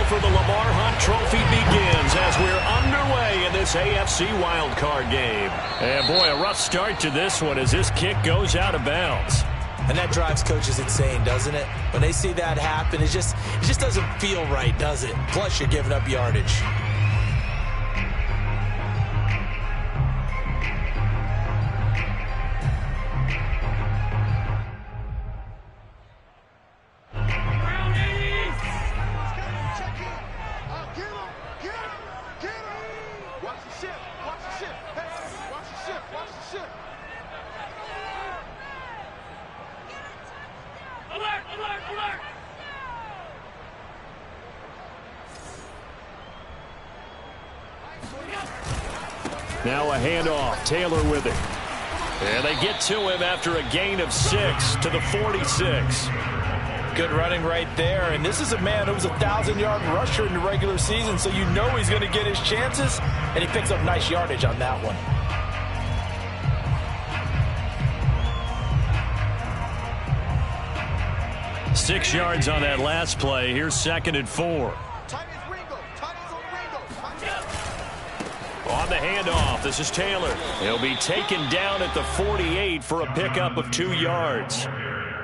for the Lamar Hunt Trophy begins as we're underway in this AFC wildcard game. And boy, a rough start to this one as this kick goes out of bounds. And that drives coaches insane, doesn't it? When they see that happen, it just doesn't feel right, does it? Plus, you're giving up yardage. Now a handoff. Taylor with it. And they get to him after a gain of 6 to the 46. Good running right there. And this is a man who was a 1,000-yard rusher in the regular season, so you know he's going to get his chances. And he picks up nice yardage on that one. Six yards on that last play. Here's 2nd and 4. On the handoff, this is Taylor. He'll be taken down at the 48 for a pickup of 2 yards.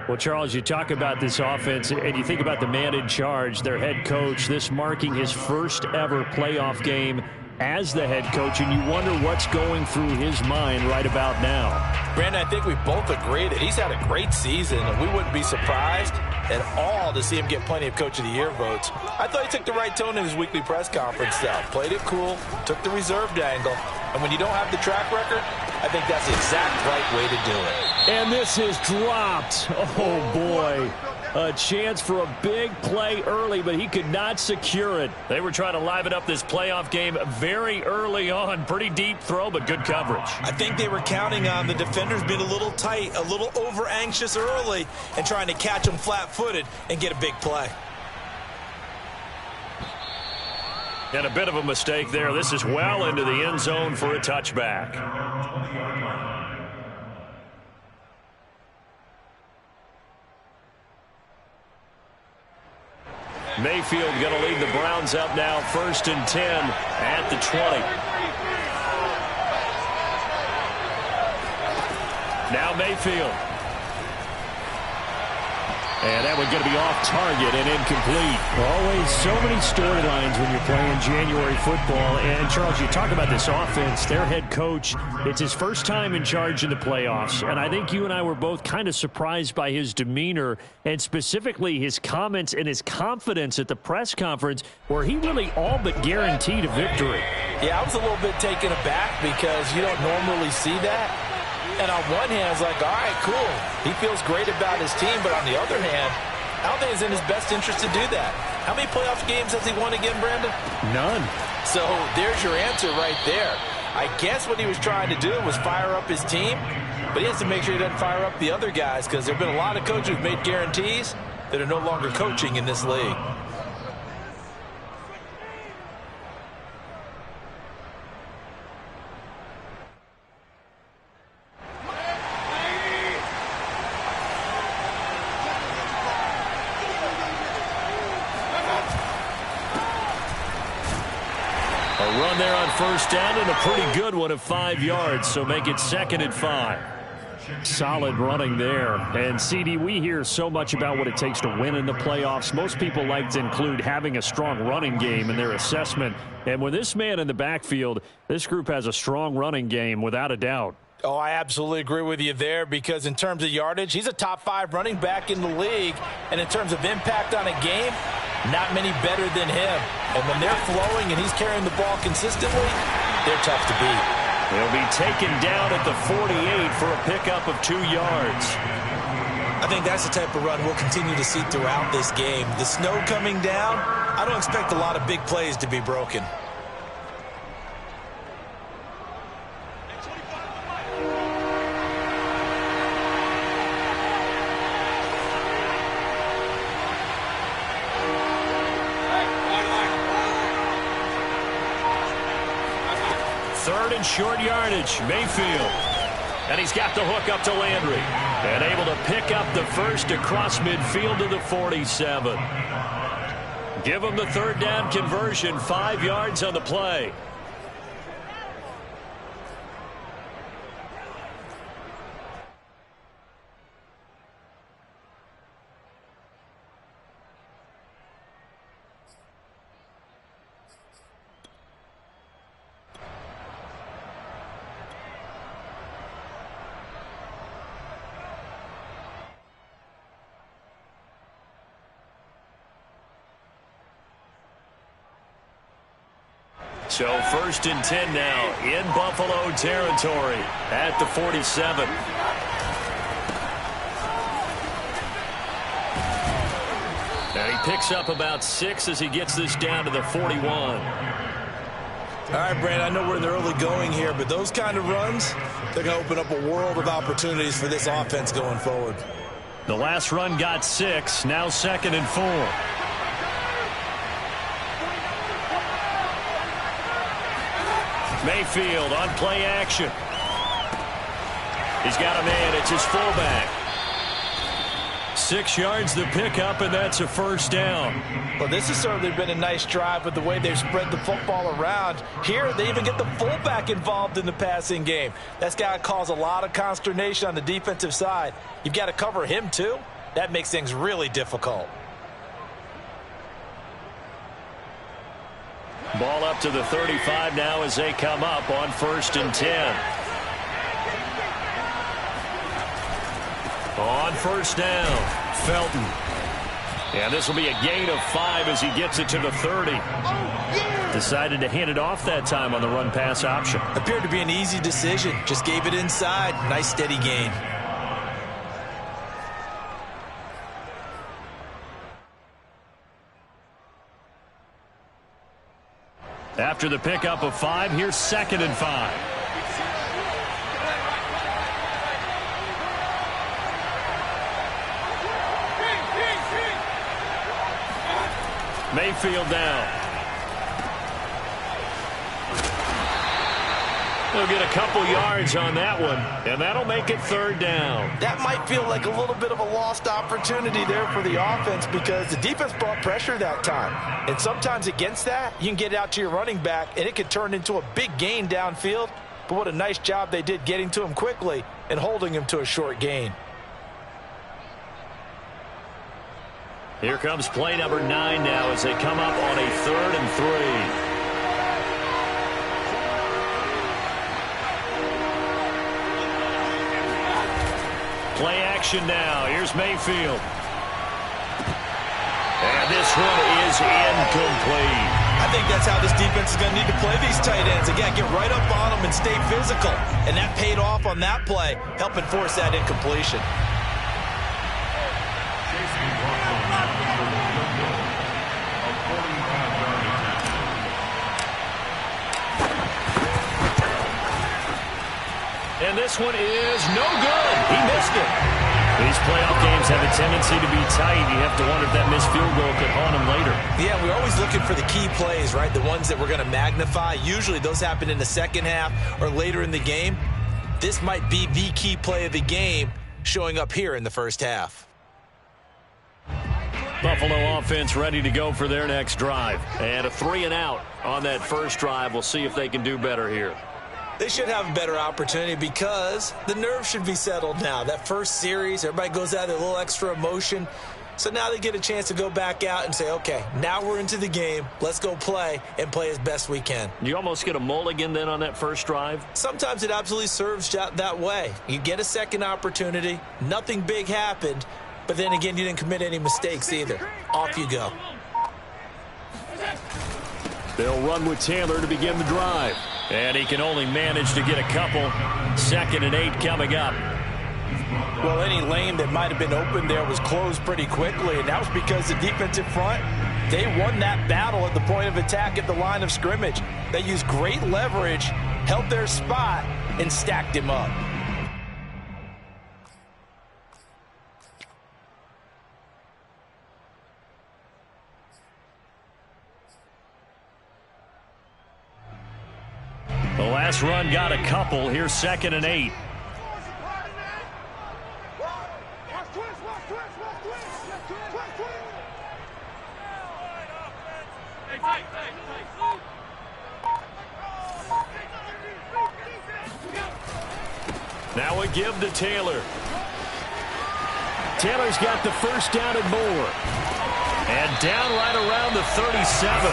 Well, Charles, you talk about this offense, and you think about the man in charge, their head coach, this marking his first ever playoff game as the head coach, and you wonder what's going through his mind right about now. Brandon, I think we both agree that he's had a great season, and we wouldn't be surprised at all to see him get plenty of Coach of the Year votes. I thought he took the right tone in his weekly press conference, though. Played it cool, took the reserved angle, and when you don't have the track record, I think that's the exact right way to do it. And this is dropped. Oh, boy. A chance for a big play early, but he could not secure it. They were trying to liven up this playoff game very early on. Pretty deep throw, but good coverage. I think they were counting on the defenders being a little tight, a little over-anxious early, and trying to catch them flat-footed and get a big play. And a bit of a mistake there. This is well into the end zone for a touchback. Mayfield going to lead the Browns up now, 1st and 10 at the 20. Now Mayfield. And that one's going to be off target and incomplete. Always so many storylines when you're playing January football. And, Charles, you talk about this offense, their head coach, it's his first time in charge in the playoffs. And I think you and I were both kind of surprised by his demeanor and specifically his comments and his confidence at the press conference where he really all but guaranteed a victory. Yeah, I was a little bit taken aback because you don't normally see that. And on one hand, it's like, all right, cool. He feels great about his team. But on the other hand, I don't think it's in his best interest to do that. How many playoff games has he won again, Brandon? None. So there's your answer right there. I guess what he was trying to do was fire up his team. But he has to make sure he doesn't fire up the other guys because there have been a lot of coaches who've made guarantees that are no longer coaching in this league. A run there on 1st down and a pretty good one of 5 yards, so make it 2nd and 5. Solid running there. And, CD, we hear so much about what it takes to win in the playoffs. Most people like to include having a strong running game in their assessment. And with this man in the backfield, this group has a strong running game without a doubt. Oh, I absolutely agree with you there because in terms of yardage, he's a top 5 running back in the league. And in terms of impact on a game, not many better than him. And when they're flowing and he's carrying the ball consistently, they're tough to beat. He'll be taken down at the 48 for a pickup of 2 yards. I think that's the type of run we'll continue to see throughout this game. The snow coming down, I don't expect a lot of big plays to be broken. Third and short yardage, Mayfield. And he's got the hook up to Landry. And able to pick up the first across midfield to the 47. Give them the third down conversion, 5 yards on the play. So 1st and 10 now in Buffalo territory at the 47. And he picks up about 6 as he gets this down to the 41. All right, Brand, I know we're in the early going here, but those kind of runs, they're going to open up a world of opportunities for this offense going forward. The last run got 6, now 2nd and 4. Mayfield on play action. He's got a man. It's his fullback. 6 yards the pickup, and that's a 1st down. Well, this has certainly been a nice drive with the way they've spread the football around. Here, they even get the fullback involved in the passing game. That's got to cause a lot of consternation on the defensive side. You've got to cover him, too. That makes things really difficult. Ball up to the 35 now as they come up on 1st and 10. On 1st down, Felton. And this will be a gain of 5 as he gets it to the 30. Decided to hand it off that time on the run-pass option. Appeared to be an easy decision. Just gave it inside. Nice steady gain. After the pickup of 5, here's 2nd and 5. Mayfield down. They'll get a couple yards on that one, and that'll make it 3rd down. That might feel like a little bit of a lost opportunity there for the offense because the defense brought pressure that time. And sometimes against that, you can get out to your running back, and it could turn into a big gain downfield. But what a nice job they did getting to him quickly and holding him to a short gain. Here comes play number 9 now as they come up on a 3rd and 3. Play action now. Here's Mayfield. And this one is incomplete. I think that's how this defense is going to need to play these tight ends. Again, get right up on them and stay physical. And that paid off on that play, helping force that incompletion. And this one is no good. He missed it. These playoff games have a tendency to be tight. You have to wonder if that missed field goal could haunt him later. Yeah, we're always looking for the key plays, right? The ones that we're going to magnify. Usually those happen in the second half or later in the game. This might be the key play of the game showing up here in the first half. Buffalo offense ready to go for their next drive. And a 3 and out on that first drive. We'll see if they can do better here. They should have a better opportunity because the nerves should be settled now. That first series, everybody goes out with a little extra emotion. So now they get a chance to go back out and say, okay, now we're into the game. Let's go play and play as best we can. You almost get a mulligan then on that first drive? Sometimes it absolutely serves that way. You get a second opportunity. Nothing big happened. But then again, you didn't commit any mistakes either. Off you go. They'll run with Taylor to begin the drive. And he can only manage to get a couple. 2nd and 8 coming up. Well, any lane that might have been open there was closed pretty quickly, and that was because the defensive front, they won that battle at the point of attack at the line of scrimmage. They used great leverage, held their spot, and stacked him up. The last run got a couple. Here's 2nd and 8. Now a give to Taylor. Taylor's got the first down and more. And down right around the 37.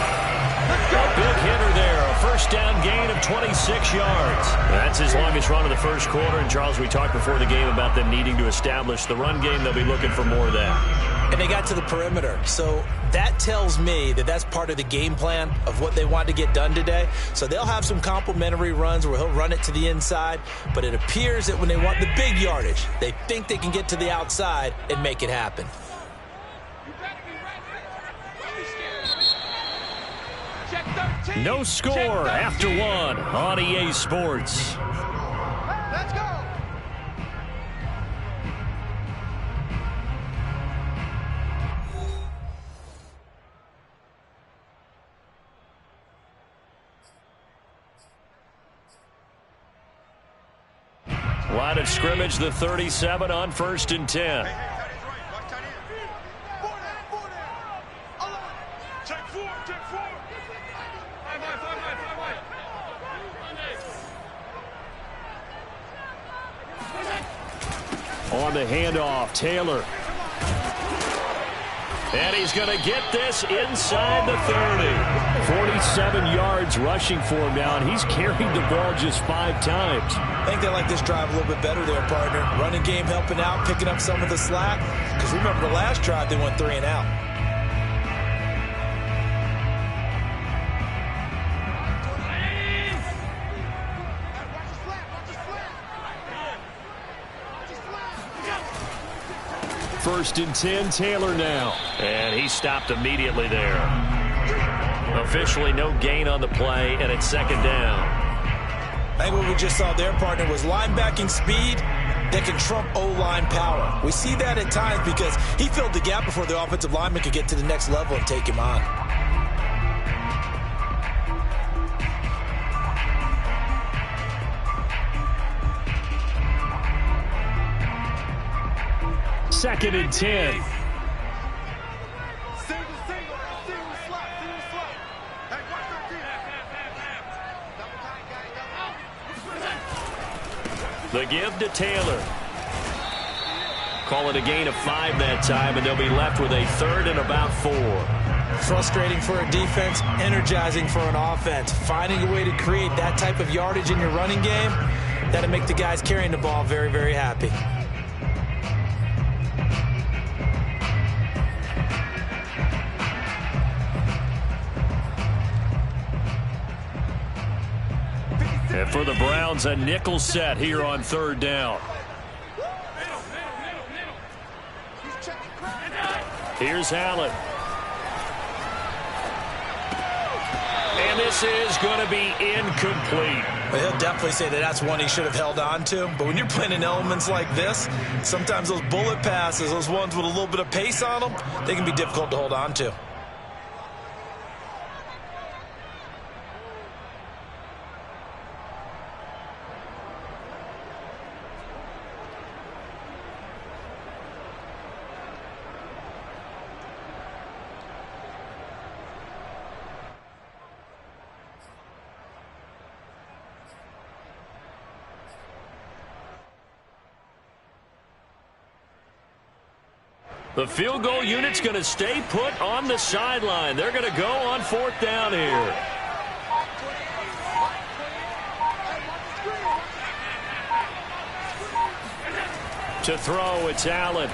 A big hitter there. A first down gain of 26 yards. That's his longest run of the first quarter. And, Charles, we talked before the game about them needing to establish the run game. They'll be looking for more of that. And they got to the perimeter. So that tells me that that's part of the game plan of what they want to get done today. So they'll have some complementary runs where he'll run it to the inside. But it appears that when they want the big yardage, they think they can get to the outside and make it happen. No score after one on EA Sports. Let's go. Line of scrimmage, the 37 on 1st and 10. On the handoff, Taylor. And he's going to get this inside the 30. 47 yards rushing for him now, and he's carried the ball just 5 times. I think they like this drive a little bit better there, partner. Running game helping out, picking up some of the slack. Because remember, the last drive, they went 3 and out. First and 10, Taylor now. And he stopped immediately there. Officially no gain on the play, and it's 2nd down. I think what we just saw there, partner, was linebacking speed that can trump O-line power. We see that at times because he filled the gap before the offensive lineman could get to the next level and take him on. Second and 10. The give to Taylor. Call it a gain of 5 that time, and they'll be left with a 3rd and about 4. Frustrating for a defense, energizing for an offense. Finding a way to create that type of yardage in your running game, that'll make the guys carrying the ball very, very happy. And for the Browns, a nickel set here on 3rd down. Here's Allen. And this is going to be incomplete. Well, he'll definitely say that that's one he should have held on to. But when you're playing in elements like this, sometimes those bullet passes, those ones with a little bit of pace on them, they can be difficult to hold on to. The field goal unit's going to stay put on the sideline. They're going to go on 4th down here. To throw, it's Allen.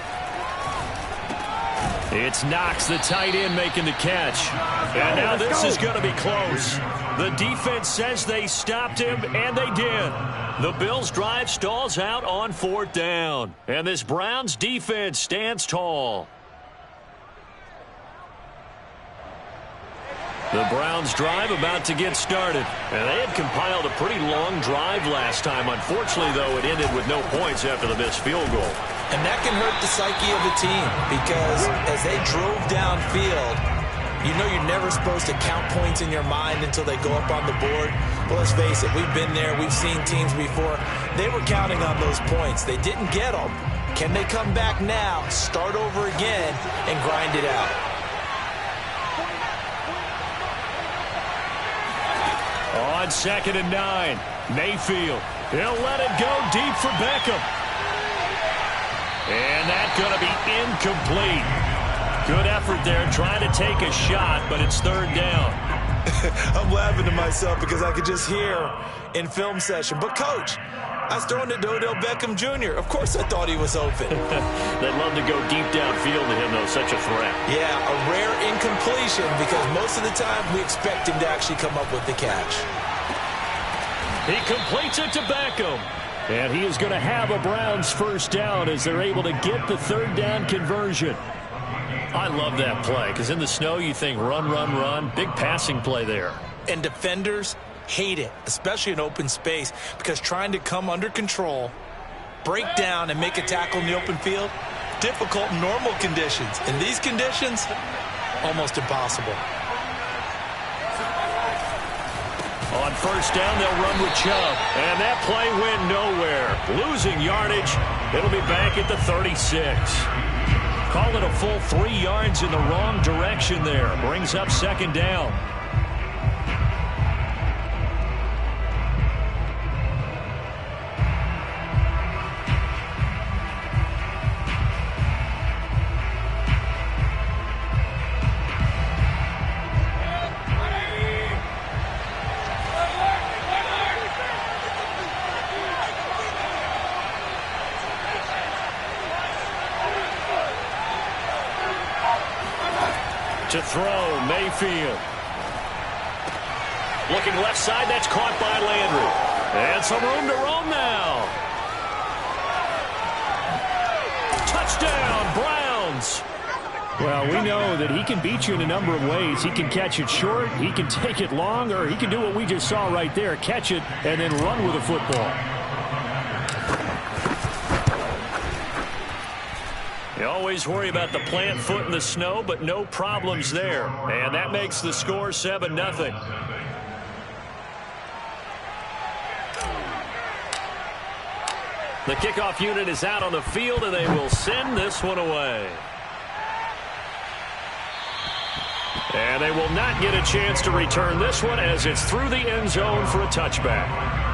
It's Knox, the tight end, making the catch. And now this is going to be close. The defense says they stopped him, and they did. The Bills' drive stalls out on 4th down. And this Browns defense stands tall. The Browns drive about to get started. And they had compiled a pretty long drive last time. Unfortunately, though, it ended with no points after the missed field goal. And that can hurt the psyche of a team because as they drove downfield, you know you're never supposed to count points in your mind until they go up on the board. Well, let's face it, we've been there. We've seen teams before. They were counting on those points. They didn't get them. Can they come back now, start over again, and grind it out? On 2nd and 9, Mayfield. He'll let it go deep for Beckham. And that's going to be incomplete. Good effort there trying to take a shot, but it's 3rd down. I'm laughing to myself because I could just hear in film session. But, Coach, I was throwing to Odell Beckham Jr. Of course I thought he was open. They'd love to go deep downfield to him, though. Such a threat. Yeah, a rare incompletion because most of the time we expect him to actually come up with the catch. He completes it to Beckham. And he is going to have a Browns 1st down as they're able to get the 3rd down conversion. I love that play because in the snow you think run, run, run. Big passing play there. And defenders hate it, especially in open space, because trying to come under control, break down, and make a tackle in the open field, difficult in normal conditions. In these conditions, almost impossible. On 1st down, they'll run with Chubb. And that play went nowhere. Losing yardage. It'll be back at the 36. Call it a full 3 yards in the wrong direction there. Brings up 2nd down. To throw, Mayfield. Looking left side, that's caught by Landry. And some room to roam now. Touchdown, Browns. Well, we know that he can beat you in a number of ways. He can catch it short, he can take it long, or he can do what we just saw right there, catch it and then run with the football. You always worry about the plant foot in the snow, but no problems there. And that makes the score 7-0. The kickoff unit is out on the field, and they will send this one away. And they will not get a chance to return this one as it's through the end zone for a touchback.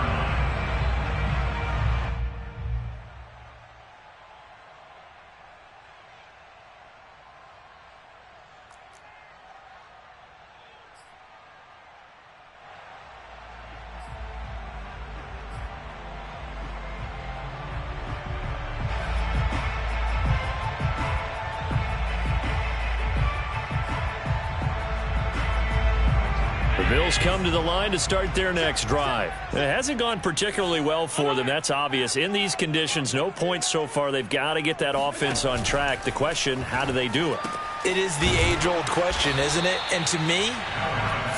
Bills come to the line to start their next drive. It hasn't gone particularly well for them. That's obvious. In these conditions, no points so far. They've got to get that offense on track. The question, how do they do it? It is the age-old question, isn't it? And to me,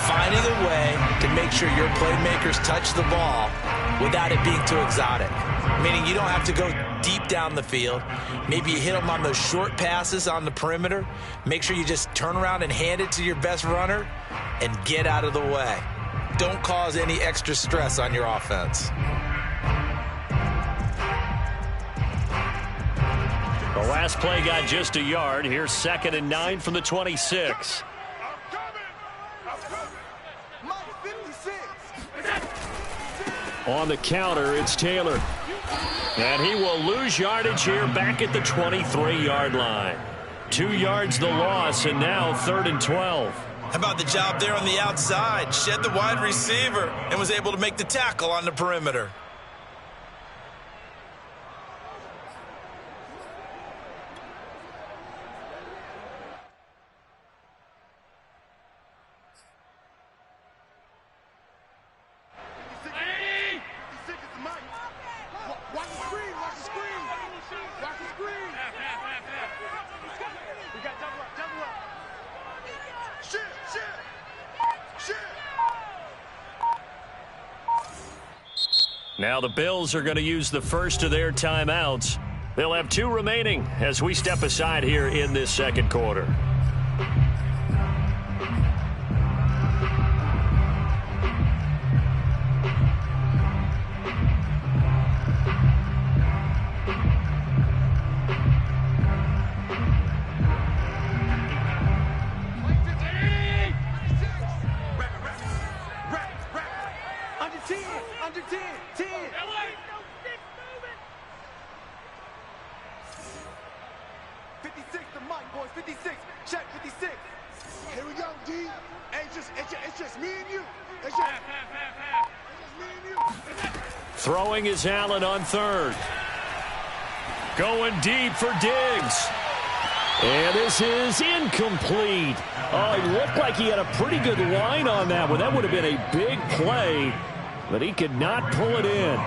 finding a way to make sure your playmakers touch the ball without it being too exotic. Meaning you don't have to go deep down the field. Maybe you hit them on those short passes on the perimeter. Make sure you just turn around and hand it to your best runner and get out of the way. Don't cause any extra stress on your offense. The last play got just a yard. Here's 2nd and 9 from the 26. On the counter, it's Taylor. And he will lose yardage here back at the 23-yard line. 2 yards the loss, and now 3rd and 12. How about the job there on the outside? Shed the wide receiver and was able to make the tackle on the perimeter. Now the Bills are going to use the first of their timeouts. They'll have 2 remaining as we step aside here in this second quarter. 56. Check 56. Here we go, D. Hey, it's just me and you. It's just me and you. Throwing is Allen on third. Going deep for Diggs. And this is incomplete. Oh, it looked like he had a pretty good line on that one. That would have been a big play, but he could not pull it in.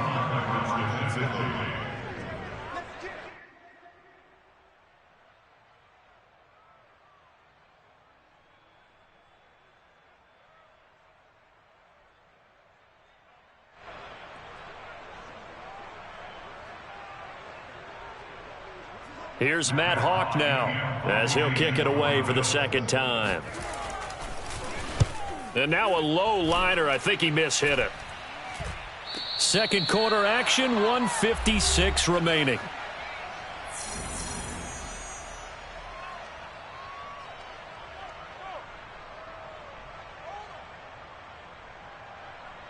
Here's Matt Hawk now, as he'll kick it away for the second time. And now a low liner. I think he mishit it. Second quarter action, 1:56 remaining.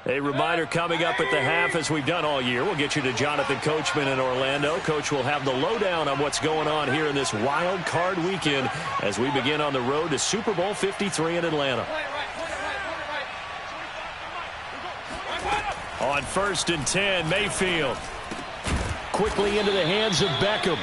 A reminder coming up at the half, as we've done all year. We'll get you to Jonathan Coachman in Orlando. Coach will have the lowdown on what's going on here in this wild card weekend as we begin on the road to Super Bowl 53 in Atlanta. On 1st and 10, Mayfield. Quickly into the hands of Beckham.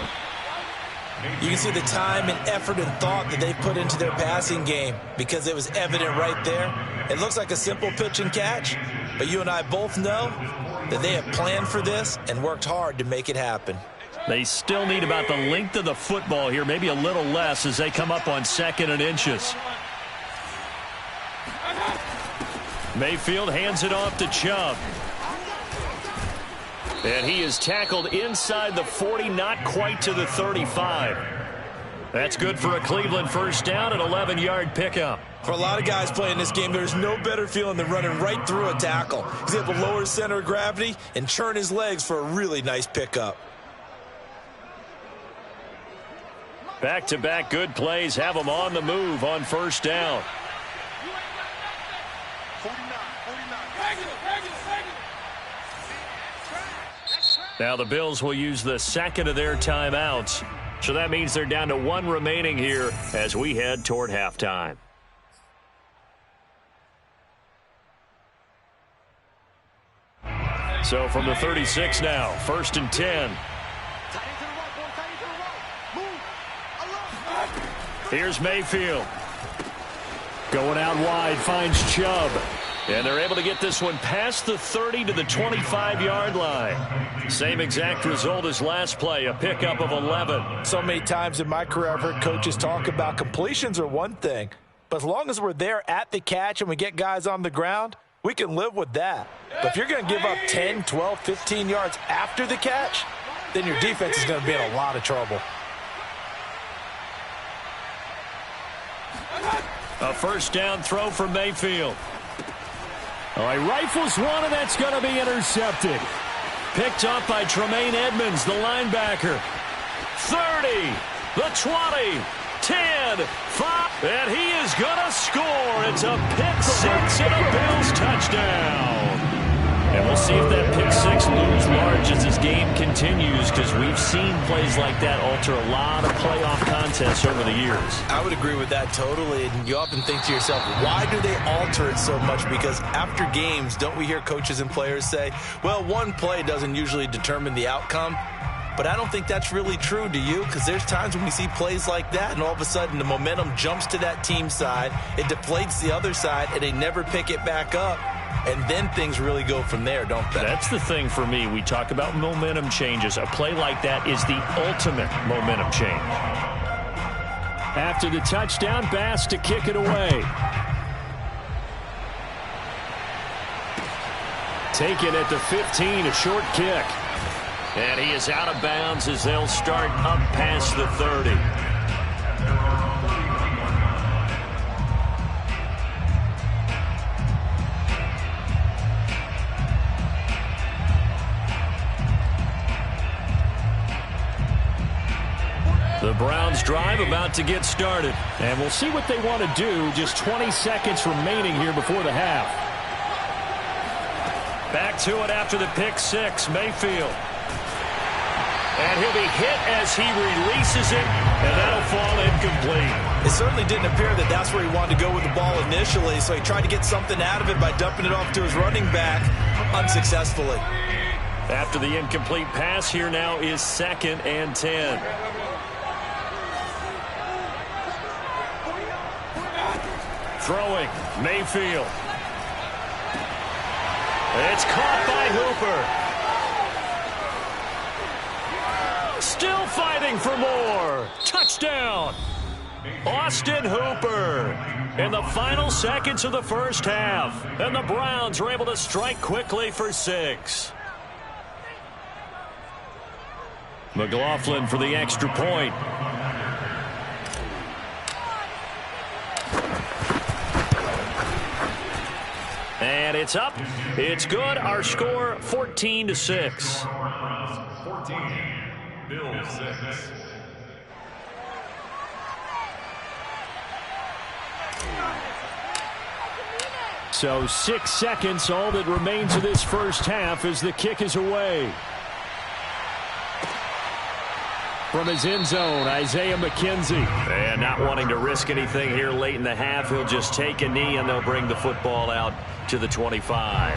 You can see the time and effort and thought that they put into their passing game because it was evident right there. It looks like a simple pitch and catch, but you and I both know that they have planned for this and worked hard to make it happen. They still need about the length of the football here, maybe a little less as they come up on 2nd and inches. Mayfield hands it off to Chubb. And he is tackled inside the 40, not quite to the 35. That's good for a Cleveland first down, an 11-yard pickup. For a lot of guys playing this game, there's no better feeling than running right through a tackle. He's able to lower his center of gravity and churn his legs for a really nice pickup. Back-to-back good plays have them on the move on first down. Now the Bills will use the second of their timeouts. So that means they're down to 1 remaining here as we head toward halftime. So from the 36 now, 1st and 10. Here's Mayfield. Going out wide, finds Chubb. And they're able to get this one past the 30 to the 25-yard line. Same exact result as last play, a pickup of 11. So many times in my career I've heard coaches talk about completions are one thing, but as long as we're there at the catch and we get guys on the ground, we can live with that. But if you're going to give up 10, 12, 15 yards after the catch, then your defense is going to be in a lot of trouble. A first down throw for Mayfield. Oh, he rifles one, and that's going to be intercepted. Picked up by Tremaine Edmonds, the linebacker. 30, the 20, 10, 5, and he is going to score. It's a pick six and a Bills touchdown. And we'll see if that pick six looms large as this game continues, because we've seen plays like that alter a lot of playoff contests over the years. I would agree with that totally, and you often think to yourself, why do they alter it so much? Because after games, don't we hear coaches and players say, well, one play doesn't usually determine the outcome? But I don't think that's really true, do you? Because there's times when we see plays like that, and all of a sudden the momentum jumps to that team side, it deflates the other side, and they never pick it back up. And then things really go from there, don't they? That's the thing for me. We talk about momentum changes. A play like that is the ultimate momentum change. After the touchdown, Bass to kick it away. Taken at the 15, a short kick. And he is out of bounds as they'll start up past the 30. The Browns drive about to get started. And we'll see what they want to do. Just 20 seconds remaining here before the half. Back to it after the pick six, Mayfield. And he'll be hit as he releases it, and that'll fall incomplete. It certainly didn't appear that that's where he wanted to go with the ball initially, so he tried to get something out of it by dumping it off to his running back unsuccessfully. After the incomplete pass, here now is 2nd and 10. Throwing, Mayfield. It's caught by Hooper. Still fighting for more. Touchdown. Austin Hooper in the final seconds of the first half. And the Browns are able to strike quickly for 6. McLaughlin for the extra point. And it's up. It's good. Our score 14-6. 14, Bills 6. So 6 seconds, all that remains of this first half as the kick is away. From his end zone, Isaiah McKenzie. And not wanting to risk anything here late in the half, he'll just take a knee and they'll bring the football out to the 25.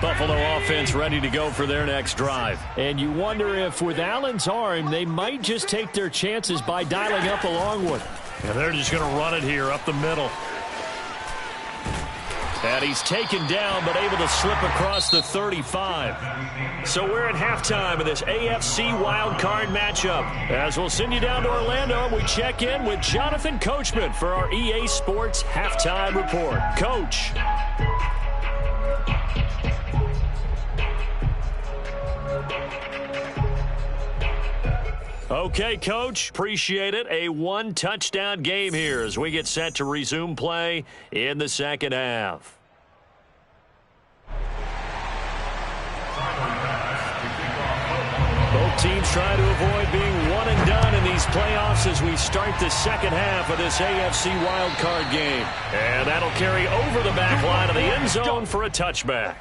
Buffalo offense ready to go for their next drive. And you wonder if with Allen's arm, they might just take their chances by dialing up along with him. And they're just going to run it here up the middle. And he's taken down, but able to slip across the 35. So we're at halftime of this AFC wildcard matchup. As we'll send you down to Orlando, and we check in with Jonathan Coachman for our EA Sports Halftime Report. Coach. Okay, Coach, appreciate it. A one-touchdown game here as we get set to resume play in the second half. Both teams try to avoid being one and done in these playoffs as we start the second half of this AFC wildcard game. And that'll carry over the back line of the end zone for a touchback.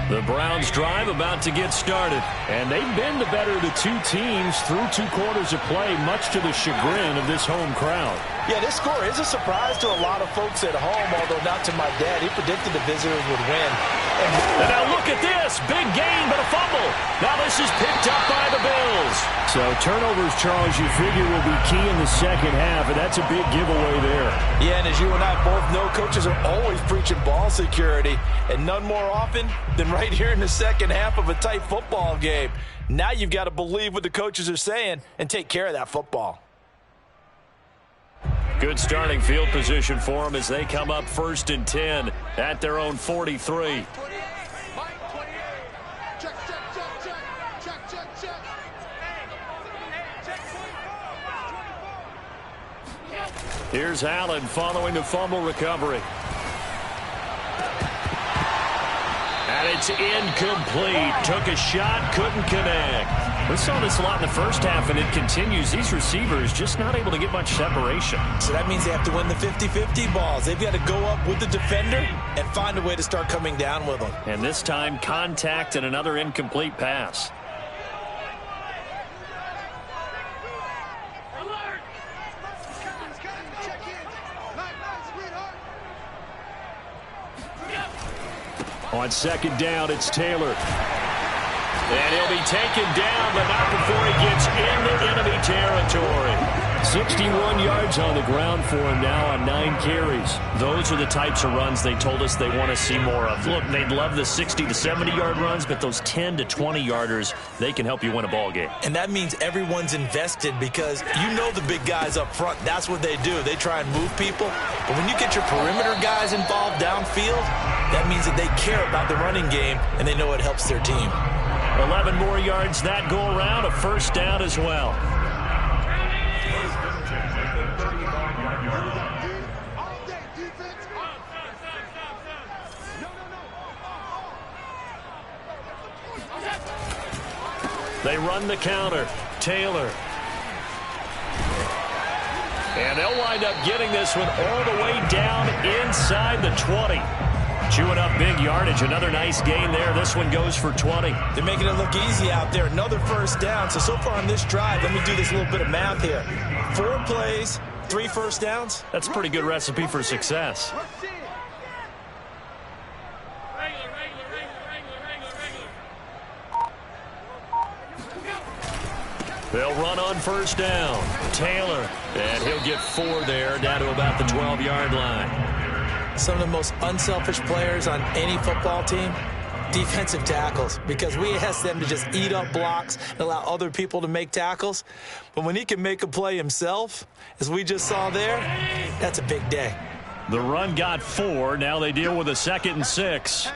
The Browns drive about to get started. And they've been the better of the two teams through 2 quarters of play, much to the chagrin of this home crowd. Yeah, this score is a surprise to a lot of folks at home, although not to my dad. He predicted the visitors would win. And now look at this. Big gain, but a fumble. Now this is picked up by the Bills. So turnovers, Charles, you figure will be key in the second half, and that's a big giveaway there. Yeah, and as you and I both know, coaches are always preaching ball security, and none more often than right here in the second half of a tight football game. Now you've got to believe what the coaches are saying and take care of that football. Good starting field position for them as they come up 1st and 10 at their own 43. Here's Allen following the fumble recovery. And it's incomplete. Took a shot, couldn't connect. We saw this a lot in the first half, and it continues. These receivers just not able to get much separation. So that means they have to win the 50-50 balls. They've got to go up with the defender and find a way to start coming down with them. And this time, contact and another incomplete pass. On 2nd down, it's Taylor. And he'll be taken down, but not before he gets into enemy territory. 61 yards on the ground for him now on 9 carries. Those are the types of runs they told us they want to see more of. Look, they'd love the 60 to 70-yard runs, but those 10 to 20-yarders, they can help you win a ball game. And that means everyone's invested because you know the big guys up front. That's what they do. They try and move people. But when you get your perimeter guys involved downfield, that means that they care about the running game, and they know it helps their team. 11 more yards that go around, a 1st down as well. They run the counter. Taylor. And they'll wind up getting this one all the way down inside the 20. Chewing up big yardage. Another nice gain there. This one goes for 20. They're making it look easy out there. Another first down. So far on this drive, let me do this little bit of math here. 4 plays, 3 first downs. That's a pretty good recipe for success. They'll run on first down. Taylor. And he'll get 4 there, down to about the 12-yard line. Some of the most unselfish players on any football team, defensive tackles, because we ask them to just eat up blocks and allow other people to make tackles. But when he can make a play himself, as we just saw there, that's a big day. The run got 4. Now they deal with a 2nd and 6.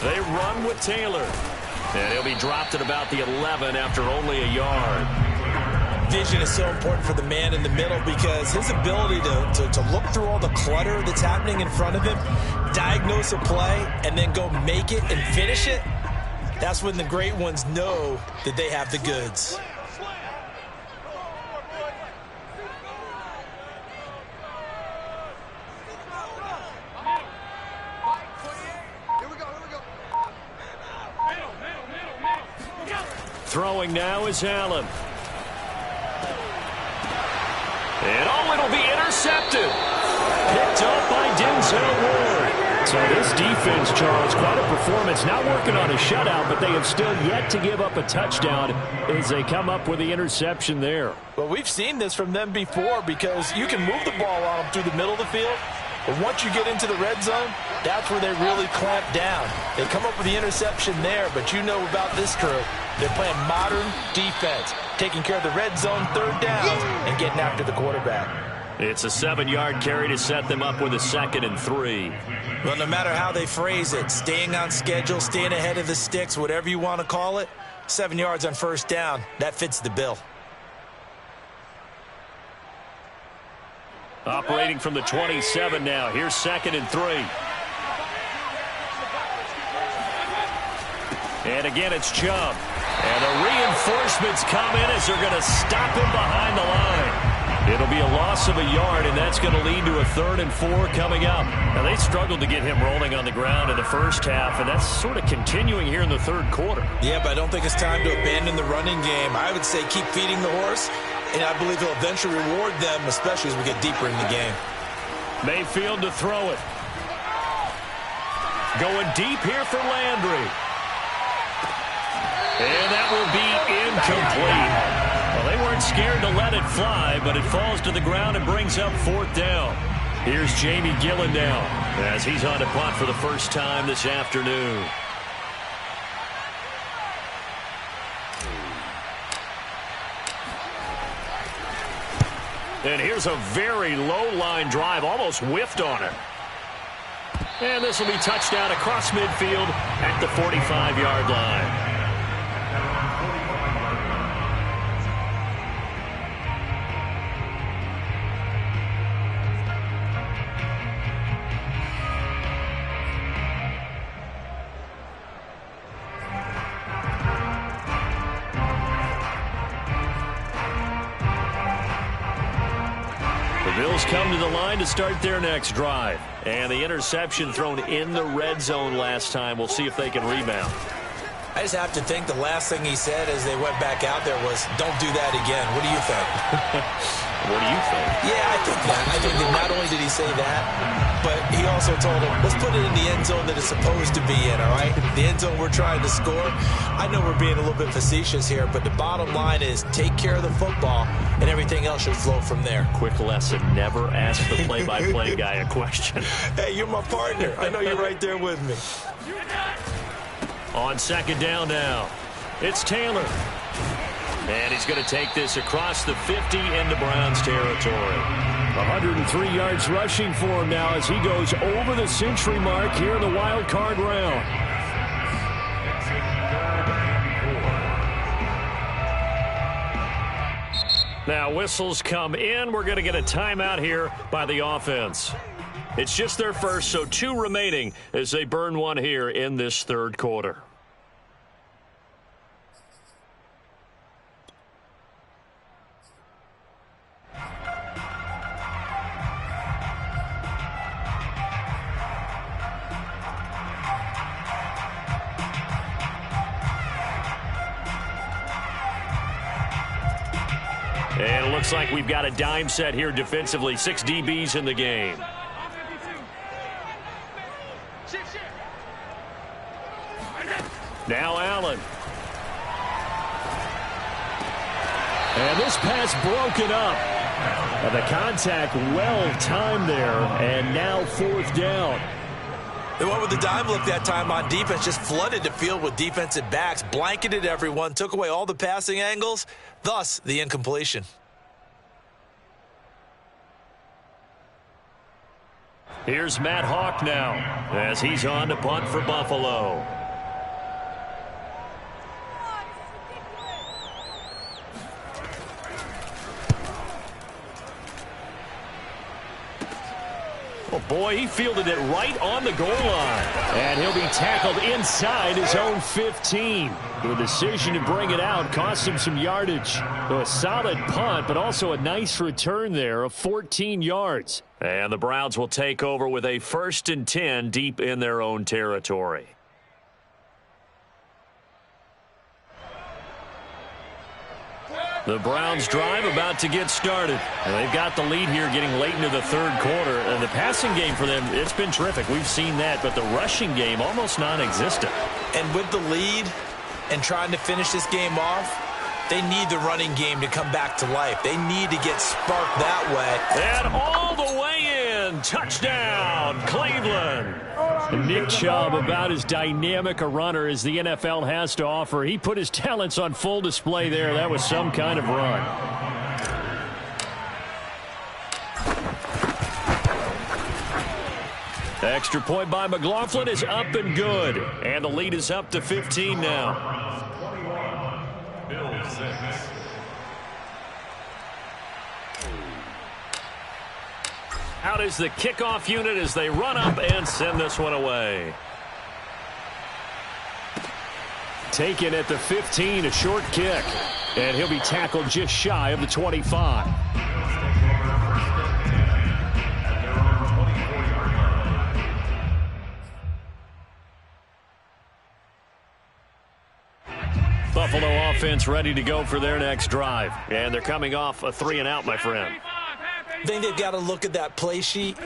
They run with Taylor. And he'll be dropped at about the 11 after only a yard. Vision is so important for the man in the middle because his ability to look through all the clutter that's happening in front of him, diagnose a play, and then go make it and finish it, that's when the great ones know that they have the goods. Throwing now is Allen. And it'll be intercepted. Picked up by Denzel Ward. So this defense, Charles, quite a performance. Not working on a shutout, but they have still yet to give up a touchdown as they come up with the interception there. Well, we've seen this from them before because you can move the ball on them through the middle of the field. But once you get into the red zone, that's where they really clamp down. They come up with the interception there, but you know about this crew. They're playing modern defense, taking care of the red zone 3rd downs and getting after the quarterback. It's a 7-yard carry to set them up with a 2nd and 3. Well, no matter how they phrase it, staying on schedule, staying ahead of the sticks, whatever you want to call it, 7 yards on first down, that fits the bill. Operating from the 27 now. Here's 2nd and 3. And again, it's Chubb. And the reinforcements come in as they're going to stop him behind the line. It'll be a loss of a yard, and that's going to lead to a 3rd and 4 coming up. Now, they struggled to get him rolling on the ground in the first half, and that's sort of continuing here in the 3rd quarter. Yeah, but I don't think it's time to abandon the running game. I would say keep feeding the horse, and I believe he'll eventually reward them, especially as we get deeper in the game. Mayfield to throw it. Going deep here for Landry. And that will be incomplete. Well, they weren't scared to let it fly, but it falls to the ground and brings up 4th down. Here's Jamie Gillen now as he's on to punt for the first time this afternoon. And here's a very low line drive, almost whiffed on it. And this will be touchdown across midfield at the 45-yard line. Bills come to the line to start their next drive. And the interception thrown in the red zone last time. We'll see if they can rebound. I just have to think the last thing he said as they went back out there was, don't do that again. What do you think? What do you think? Yeah, I think that. I think that not only did he say that, but he also told him, let's put it in the end zone that it's supposed to be in, all right? The end zone we're trying to score. I know we're being a little bit facetious here, but the bottom line is take care of the football, and everything else should flow from there. Quick lesson, never ask the play-by-play guy a question. Hey, you're my partner. I know you're right there with me. On 2nd down now, it's Taylor. And he's going to take this across the 50 into Browns territory. 103 yards rushing for him now as he goes over the century mark here in the wild card round. Now whistles come in. We're going to get a timeout here by the offense. It's just their first, so 2 remaining as they burn one here in this third quarter. And it looks like we've got a dime set here defensively. 6 DBs in the game. Now Allen. And this pass broken up. And the contact well timed there. And now 4th down. They went with the dime look that time on defense, just flooded the field with defensive backs, blanketed everyone, took away all the passing angles, thus the incompletion. Here's Matt Hawk now as he's on to punt for Buffalo. Oh, boy, he fielded it right on the goal line. And he'll be tackled inside his own 15. The decision to bring it out cost him some yardage. So a solid punt, but also a nice return there of 14 yards. And the Browns will take over with a 1st and 10 deep in their own territory. The Browns drive about to get started. And they've got the lead here getting late into the third quarter. And the passing game for them, it's been terrific. We've seen that. But the rushing game, almost non-existent. And with the lead and trying to finish this game off, they need the running game to come back to life. They need to get sparked that way. And all the way in. Touchdown, Cleveland. Nick Chubb, about as dynamic a runner as the NFL has to offer. He put his talents on full display there. That was some kind of run. The extra point by McLaughlin is up and good. And the lead is up to 15 now. 21, Bills 6. Out is the kickoff unit as they run up and send this one away. Taken at the 15, a short kick. And he'll be tackled just shy of the 25. Buffalo offense ready to go for their next drive. And they're coming off a 3-and-out, my friend. I think they've got to look at that play sheet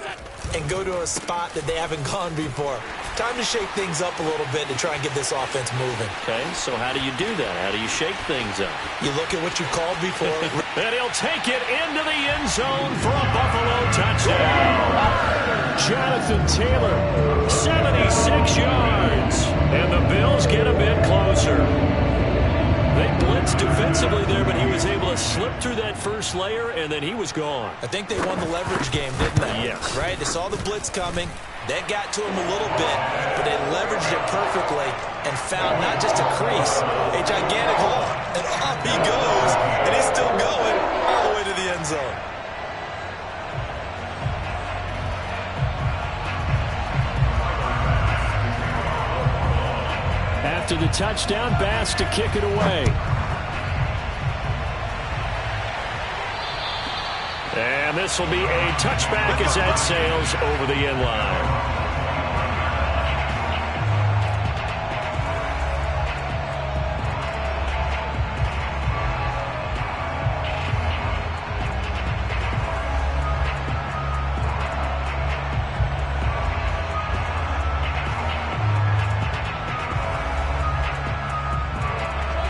and go to a spot that they haven't gone before. Time to shake things up a little bit to try and get this offense moving. Okay, so how do you do that? How do you shake things up? You look at what you called before. And he'll take it into the end zone for a Buffalo touchdown. Jonathan Taylor, 76 yards. And the Bills get a bit closer. They blitzed defensively there, but he was able to slip through that first layer, and then he was gone. I think they won the leverage game, didn't they? Yes. Right? They saw the blitz coming. That got to him a little bit, but they leveraged it perfectly and found not just a crease, a gigantic hole. And off he goes, and he's still going all the way to the end zone. After the touchdown, Bass to kick it away. And this will be a touchback as that sails over the end line.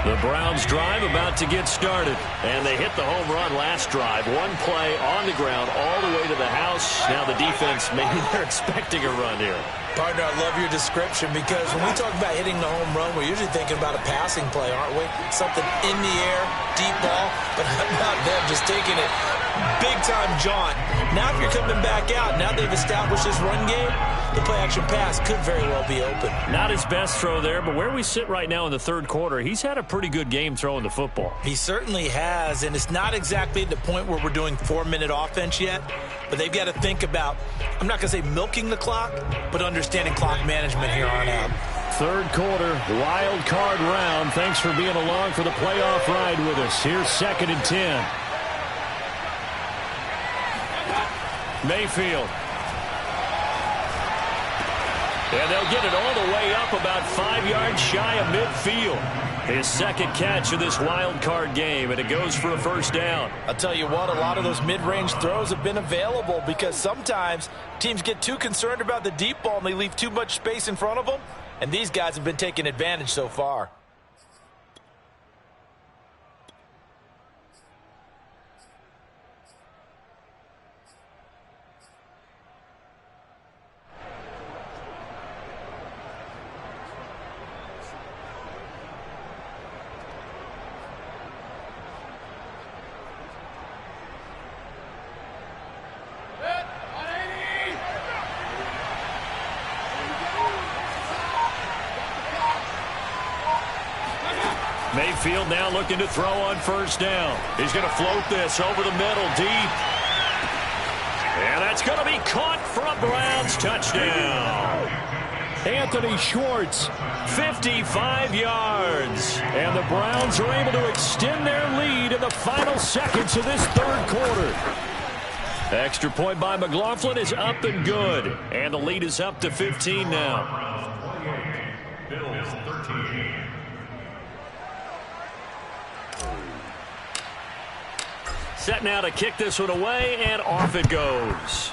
The Browns drive about to get started, and they hit the home run last drive. One play on the ground all the way to the house. Now the defense, maybe they're expecting a run here. Partner, I love your description because when we talk about hitting the home run, we're usually thinking about a passing play, aren't we? Something in the air, deep ball, but not them just taking it big-time jaunt. Now if you're coming back out, now they've established this run game, the play-action pass could very well be open. Not his best throw there, but where we sit right now in the third quarter, he's had a pretty good game throwing the football. He certainly has, and it's not exactly at the point where we're doing 4-minute offense yet, but they've got to think about, I'm not going to say milking the clock, but understanding clock management here on out. Third quarter, wild card round. Thanks for being along for the playoff ride with us. Here's 2nd and 10. Mayfield. And they'll get it all the way up about 5 yards shy of midfield. His second catch of this wild card game, and it goes for a first down. I'll tell you what, a lot of those mid-range throws have been available because sometimes teams get too concerned about the deep ball and they leave too much space in front of them, and these guys have been taking advantage so far. Mayfield now looking to throw on first down. He's going to float this over the middle deep. And that's going to be caught for a Browns touchdown. Anthony Schwartz, 55 yards. And the Browns are able to extend their lead in the final seconds of this third quarter. Extra point by McLaughlin is up and good. And the lead is up to 15 now. Bills 13. Set now to kick this one away, and off it goes.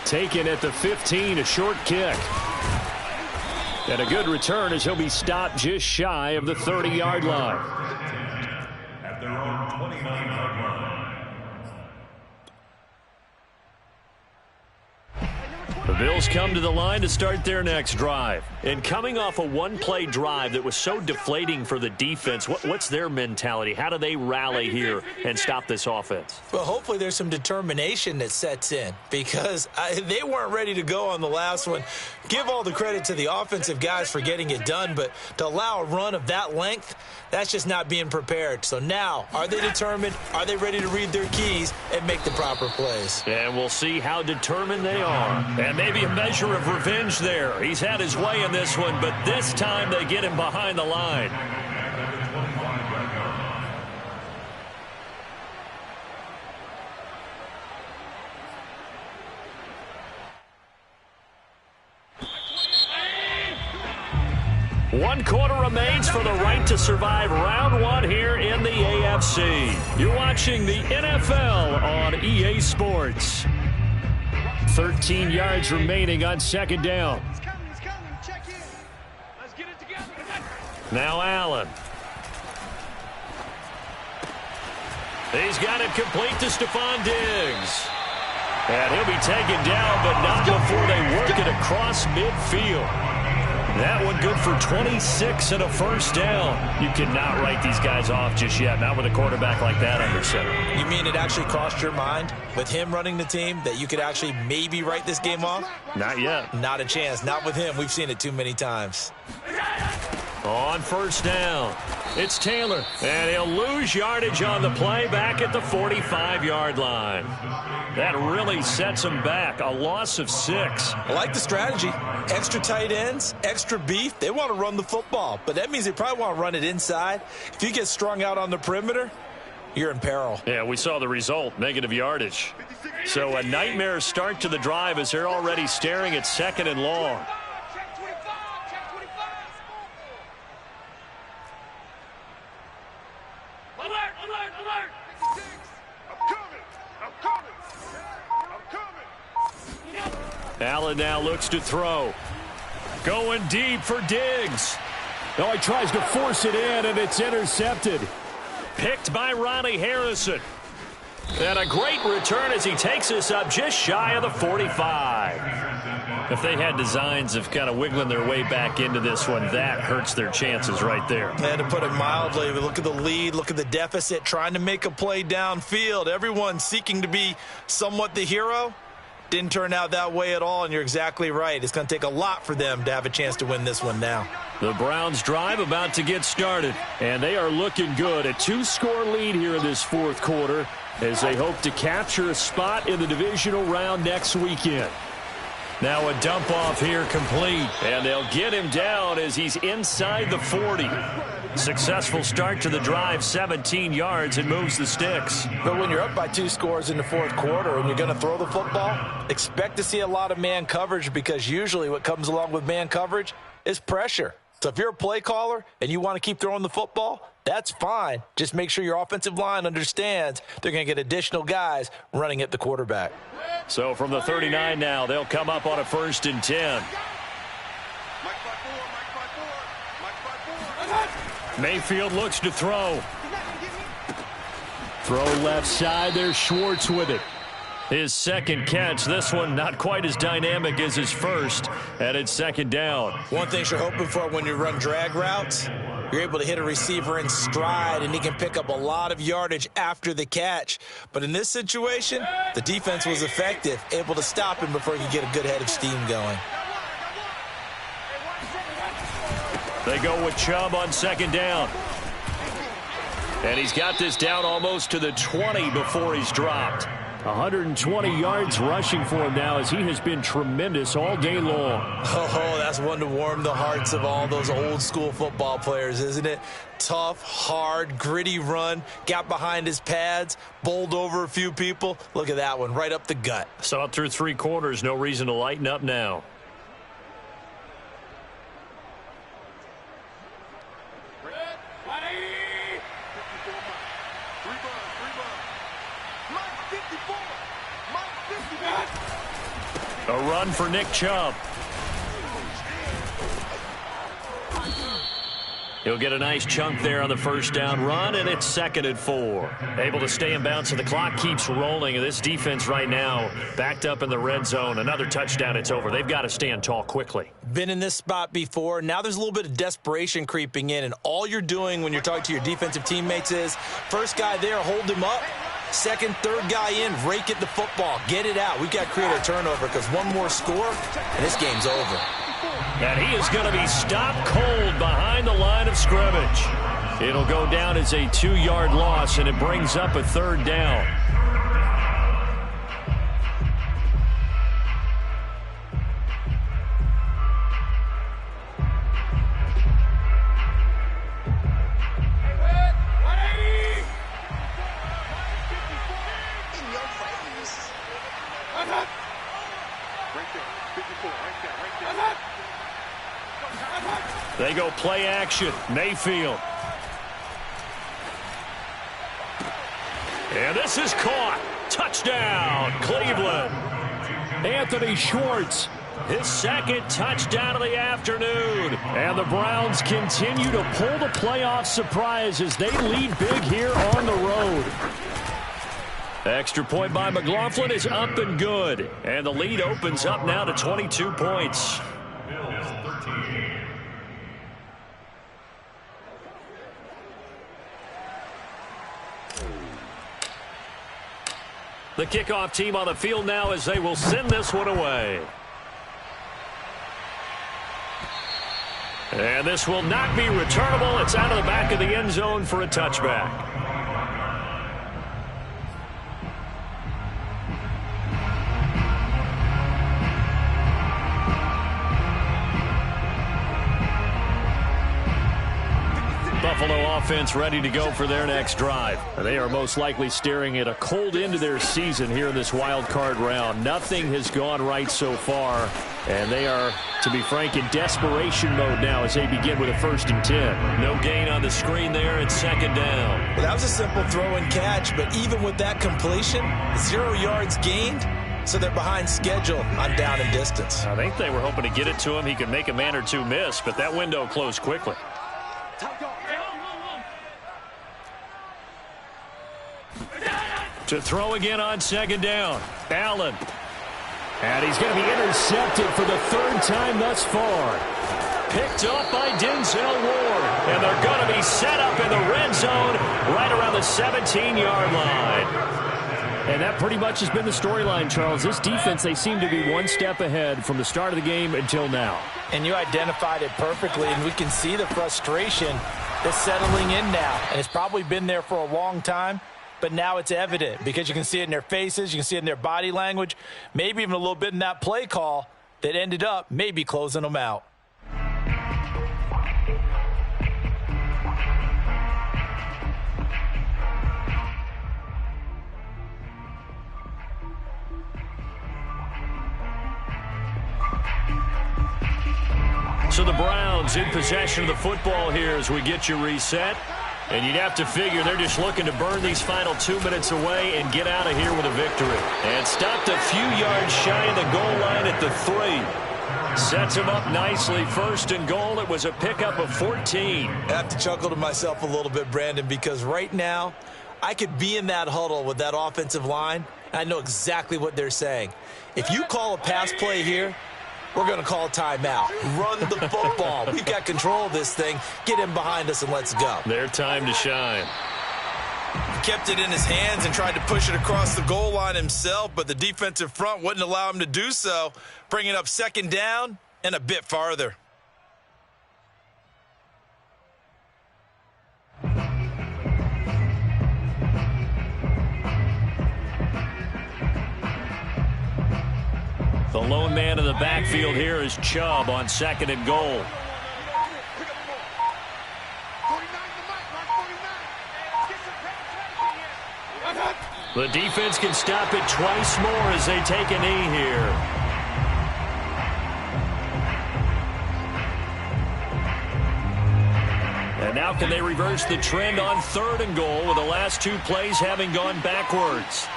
Taken at the 15, a short kick. And a good return as he'll be stopped just shy of the 30-yard line. At their own 29-yard line. The Bills come to the line to start their next drive. And coming off a one-play drive that was so deflating for the defense, what's their mentality? How do they rally here and stop this offense? Well, hopefully there's some determination that sets in because they weren't ready to go on the last one. Give all the credit to the offensive guys for getting it done, but to allow a run of that length, that's just not being prepared. So now, are they determined? Are they ready to read their keys and make the proper plays? And we'll see how determined they are. And maybe a measure of revenge there. He's had his way in this one, but this time they get him behind the line. One quarter remains for the right to survive round one here in the AFC. You're watching the NFL on EA Sports. 13 yards remaining on second down. He's coming. Check in. Let's get it together. Now Allen. He's got it complete to Stephon Diggs. And he'll be taken down, but not before they work it across midfield. That one good for 26 and a first down. You cannot write these guys off just yet, not with a quarterback like that under center. You mean it actually crossed your mind with him running the team that you could actually maybe write this game off? Not yet. Not a chance. Not with him. We've seen it too many times. On first down, it's Taylor. And he'll lose yardage on the play back at the 45-yard line. That really sets him back. A loss of 6. I like the strategy. Extra tight ends, extra beef. They want to run the football, but that means they probably want to run it inside. If you get strung out on the perimeter, you're in peril. Yeah, we saw the result, negative yardage. So a nightmare start to the drive as they're already staring at 2nd and long. Check 25. Check 25. Alert. I'm coming. Allen now looks to throw. Going deep for Diggs. Oh, he tries to force it in, and it's intercepted. Picked by Ronnie Harrison. And a great return as he takes us up just shy of the 45. If they had designs of kind of wiggling their way back into this one, that hurts their chances right there. And to put it mildly, look at the lead, look at the deficit, trying to make a play downfield. Everyone seeking to be somewhat the hero. Didn't turn out that way at all, and you're exactly right. It's going to take a lot for them to have a chance to win this one now. The Browns drive about to get started, and they are looking good. A 2-score lead here in this fourth quarter as they hope to capture a spot in the divisional round next weekend. Now a dump off here complete, and they'll get him down as he's inside the 40. Successful start to the drive, 17 yards, and moves the sticks. But when you're up by 2 scores in the fourth quarter and you're going to throw the football, expect to see a lot of man coverage, because usually what comes along with man coverage is pressure. So if you're a play caller and you want to keep throwing the football, that's fine. Just make sure your offensive line understands they're going to get additional guys running at the quarterback. So from the 39 now, they'll come up on a 1st and 10. Mayfield looks to throw. Throw left side. There's Schwartz with it. His second catch. This one not quite as dynamic as his first, and it's 2nd down. One thing you're hoping for when you run drag routes, you're able to hit a receiver in stride, and he can pick up a lot of yardage after the catch. But in this situation, the defense was effective, able to stop him before he could get a good head of steam going. They go with Chubb on 2nd down. And he's got this down almost to the 20 before he's dropped. 120 yards rushing for him now, as he has been tremendous all day long. Oh, that's one to warm the hearts of all those old school football players, isn't it? Tough, hard, gritty run, got behind his pads, bowled over a few people. Look at that one, right up the gut. Saw it through 3 quarters, no reason to lighten up now. A run for Nick Chubb. He'll get a nice chunk there on the 1st down run, and it's 2nd and 4. Able to stay in bounds, so the clock keeps rolling. And this defense right now backed up in the red zone. Another touchdown, it's over. They've got to stand tall quickly. Been in this spot before. Now there's a little bit of desperation creeping in, and all you're doing when you're talking to your defensive teammates is, first guy there, hold him up. 2nd, 3rd guy in, rake at the football. Get it out. We've got to create a turnover, because one more score, and this game's over. And he is going to be stopped cold behind the line of scrimmage. It'll go down as a 2-yard loss, and it brings up a 3rd down. They go play action. Mayfield. And this is caught. Touchdown, Cleveland. Anthony Schwartz, his 2nd touchdown of the afternoon. And the Browns continue to pull the playoff surprise as they lead big here on the road. Extra point by McLaughlin is up and good. And the lead opens up now to 22 points. The kickoff team on the field now as they will send this one away. And this will not be returnable. It's out of the back of the end zone for a touchback. Buffalo offense ready to go for their next drive. They are most likely staring at a cold end to their season here in this wild card round. Nothing has gone right so far, and they are, to be frank, in desperation mode now as they begin with a 1st and 10. No gain on the screen there. It's 2nd down. Well, that was a simple throw and catch, but even with that completion, 0 yards gained, so they're behind schedule on down and distance. I think they were hoping to get it to him. He could make a man or two miss, but that window closed quickly. To throw again on 2nd down. Allen. And he's going to be intercepted for the 3rd time thus far. Picked up by Denzel Ward. And they're going to be set up in the red zone right around the 17-yard line. And that pretty much has been the storyline, Charles. This defense, they seem to be one step ahead from the start of the game until now. And you identified it perfectly, and we can see the frustration that's settling in now. And it's probably been there for a long time, but now it's evident because you can see it in their faces, you can see it in their body language, maybe even a little bit in that play call that ended up maybe closing them out. So the Browns in possession of the football here as we get you reset. And you'd have to figure they're just looking to burn these final 2 minutes away and get out of here with a victory. And stopped a few yards shy of the goal line at the 3. Sets him up nicely. 1st and goal. It was a pickup of 14. I have to chuckle to myself a little bit, Brandon, because right now I could be in that huddle with that offensive line. And I know exactly what they're saying. If you call a pass play here, we're going to call a timeout. Run the football. We've got control of this thing. Get him behind us and let's go. Their time to shine. He kept it in his hands and tried to push it across the goal line himself, but the defensive front wouldn't allow him to do so, bringing up 2nd down and a bit farther. The lone man in the backfield here is Chubb on 2nd and goal. The defense can stop it twice more as they take a knee here. And now can they reverse the trend on 3rd and goal with the last 2 plays having gone backwards?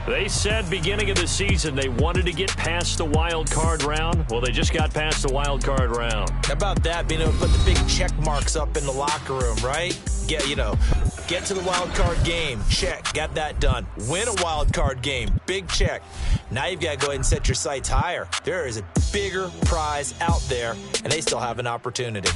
They said beginning of the season they wanted to get past the wild card round. Well, they just got past the wild card round. How about that, being able to put the big check marks up in the locker room, right? Get to the wild card game. Check. Got that done. Win a wild card game. Big check. Now you've got to go ahead and set your sights higher. There is a bigger prize out there, and they still have an opportunity.